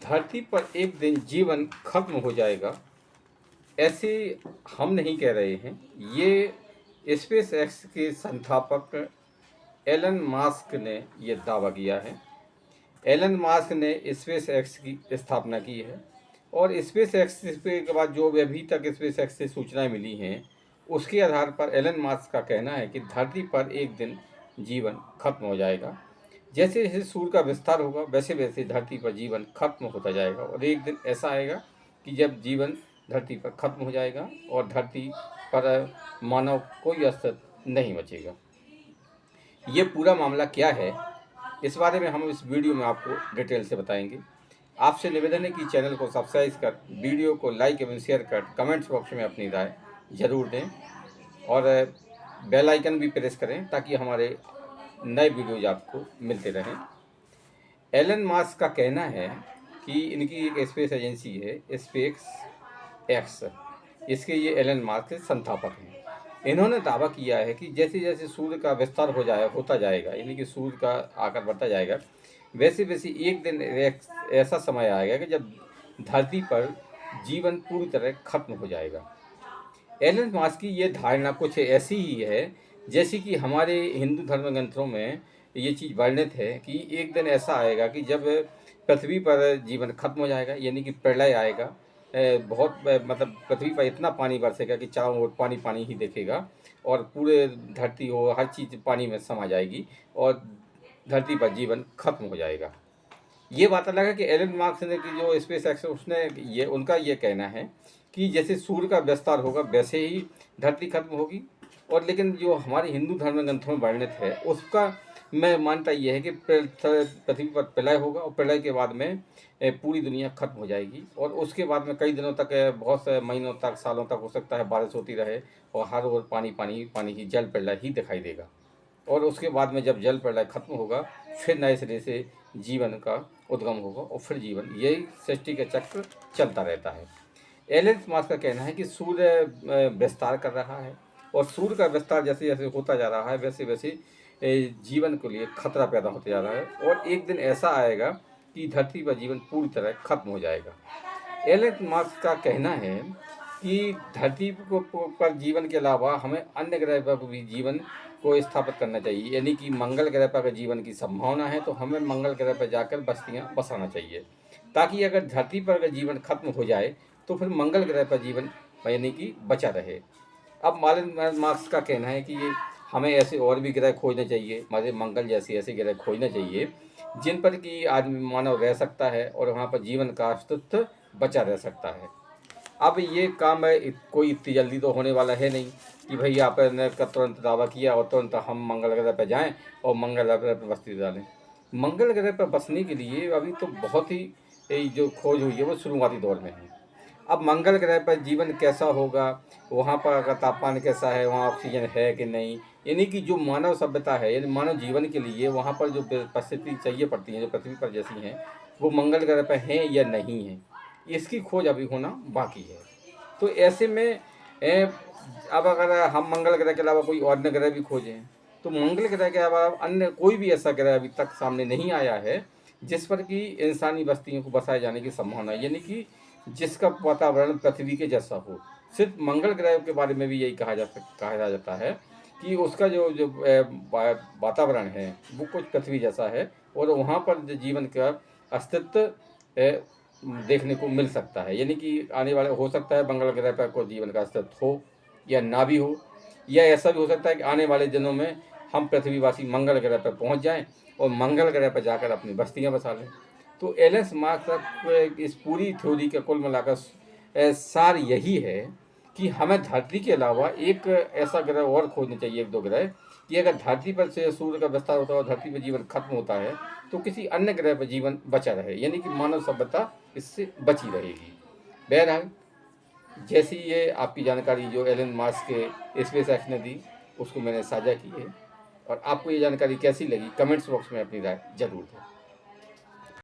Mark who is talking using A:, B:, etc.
A: धरती पर एक दिन जीवन खत्म हो जाएगा, ऐसे हम नहीं कह रहे हैं। ये स्पेस एक्स के संस्थापक एलन मास्क ने ये दावा किया है। एलन मास्क ने स्पेस एक्स की स्थापना की है और स्पेस एक्स के बाद जो भी अभी तक स्पेस एक्स से सूचनाएं मिली हैं, उसके आधार पर एलन मास्क का कहना है कि धरती पर एक दिन जीवन खत्म हो जाएगा। जैसे जैसे सूर्य का विस्तार होगा, वैसे वैसे धरती पर जीवन खत्म होता जाएगा और एक दिन ऐसा आएगा कि जब जीवन धरती पर खत्म हो जाएगा और धरती पर मानव कोई अस्तित्व नहीं बचेगा। ये पूरा मामला क्या है, इस बारे में हम इस वीडियो में आपको डिटेल से बताएंगे। आपसे निवेदन है कि चैनल को सब्सक्राइब कर, वीडियो को लाइक एवं शेयर कर, कमेंट्स बॉक्स में अपनी राय जरूर दें और बेल आइकन भी प्रेस करें ताकि हमारे नए वीडियोज आपको मिलते रहें। एलन मास्क का कहना है कि इनकी एक स्पेस एजेंसी है स्पेस एक्स, इसके ये एलन मास्क के संस्थापक हैं। इन्होंने दावा किया है कि जैसे जैसे सूर्य का विस्तार होता जाएगा, यानी कि सूर्य का आकार बढ़ता जाएगा, वैसे वैसे एक दिन ऐसा समय आएगा कि जब धरती पर जीवन पूरी तरह खत्म हो जाएगा। एलन मास्क की ये धारणा कुछ ऐसी ही है जैसे कि हमारे हिंदू धर्म ग्रंथों में ये चीज़ वर्णित है कि एक दिन ऐसा आएगा कि जब पृथ्वी पर जीवन खत्म हो जाएगा, यानी कि प्रलय आएगा। मतलब पृथ्वी पर इतना पानी बरसेगा कि चारों ओर पानी पानी ही दिखेगा और पूरे धरती हो हर चीज़ पानी में समा जाएगी और धरती पर जीवन खत्म हो जाएगा। ये बात अलग है कि एलन मार्क्स ने की जो स्पेस एक्स उसने उनका ये कहना है कि जैसे सूर्य का विस्तार होगा वैसे ही धरती खत्म होगी। और लेकिन जो हमारे हिंदू धर्म ग्रंथों में वर्णित है उसका मैं मानता ये है कि पृथ्वी पर प्रलय होगा और प्रलय के बाद में पूरी दुनिया खत्म हो जाएगी और उसके बाद में कई दिनों तक, बहुत से महीनों तक, सालों तक हो सकता है बारिश होती रहे और हर ओर पानी पानी पानी ही, जल प्रलय ही दिखाई देगा। और उसके बाद में जब जल प्रलय खत्म होगा फिर नए सिरे से जीवन का उद्गम होगा और फिर जीवन, यही सृष्टि का चक्र चलता रहता है। एलन मास्क का कहना है कि सूर्य विस्तार कर रहा है और सूर्य का विस्तार जैसे जैसे होता जा रहा है वैसे वैसे जीवन के लिए खतरा पैदा होते जा रहा है और एक दिन ऐसा आएगा कि धरती पर जीवन पूरी तरह खत्म हो जाएगा। एलन मास्क का कहना है कि धरती पर जीवन के अलावा हमें अन्य ग्रह पर भी जीवन को स्थापित करना चाहिए, यानी कि मंगल ग्रह पर अगर जीवन की संभावना है तो हमें मंगल ग्रह पर जाकर बस्तियां बसाना चाहिए, ताकि अगर धरती पर अगर जीवन खत्म हो जाए तो फिर मंगल ग्रह पर जीवन यानी कि बचा रहे। अब एलन मास्क का कहना है कि हमें ऐसे और भी ग्रह खोजने चाहिए, हमारे मंगल जैसे ऐसे ग्रह खोजने चाहिए जिन पर कि आदमी मानव रह सकता है और वहाँ पर जीवन का अस्तित्व बचा रह सकता है। अब ये काम है कोई इतनी जल्दी तो होने वाला है नहीं कि भाई आपने का तुरंत दावा किया और तुरंत हम मंगल ग्रह पर जाएं और मंगल ग्रह पर बस्ती डालें। मंगल ग्रह पर बसने के लिए अभी तो बहुत ही जो खोज हुई है वो शुरुआती दौर में है। अब मंगल ग्रह पर जीवन कैसा होगा, वहाँ पर का तापमान कैसा है, वहाँ ऑक्सीजन है कि नहीं, यानी कि जो मानव सभ्यता है, यानी मानव जीवन के लिए वहाँ पर जो परिस्थिति चाहिए पड़ती है जो पृथ्वी पर जैसी हैं, वो मंगल ग्रह पर हैं या नहीं है, इसकी खोज अभी होना बाकी है। तो ऐसे में अब अगर हम मंगल ग्रह के अलावा कोई अन्य ग्रह भी खोजें तो मंगल ग्रह के अलावा अन्य कोई भी ऐसा ग्रह अभी तक सामने नहीं आया है जिस पर कि इंसानी बस्तियों को बसाए जाने की संभावना, यानी कि जिसका वातावरण पृथ्वी के जैसा हो। सिर्फ मंगल ग्रह के बारे में भी यही कहा जाता है कि उसका जो जो वातावरण है वो कुछ पृथ्वी जैसा है और वहाँ पर जीवन का अस्तित्व देखने को मिल सकता है, यानी कि आने वाले हो सकता है मंगल ग्रह पर कोई जीवन का अस्तित्व हो या ना भी हो, या ऐसा भी हो सकता है कि आने वाले दिनों में हम पृथ्वीवासी मंगल ग्रह पर पहुंच जाएं और मंगल ग्रह पर जाकर अपनी बस्तियां बसा लें। तो एलन मास्क इस पूरी थ्योरी का कुल मिलाकर सार यही है कि हमें धरती के अलावा एक ऐसा ग्रह और खोजना चाहिए, एक दो ग्रह, कि अगर धरती पर से सूर्य का विस्तार होता है और धरती पर जीवन खत्म होता है तो किसी अन्य ग्रह पर जीवन बचा रहे, यानी कि मानव सभ्यता इससे बची रहेगी। बहरहाल जैसी ये आपकी जानकारी जो एलन मास्क के स्पेस एक्स ने दी उसको मैंने साझा की है और आपको ये जानकारी कैसी लगी कमेंट्स बॉक्स में अपनी राय जरूर दें।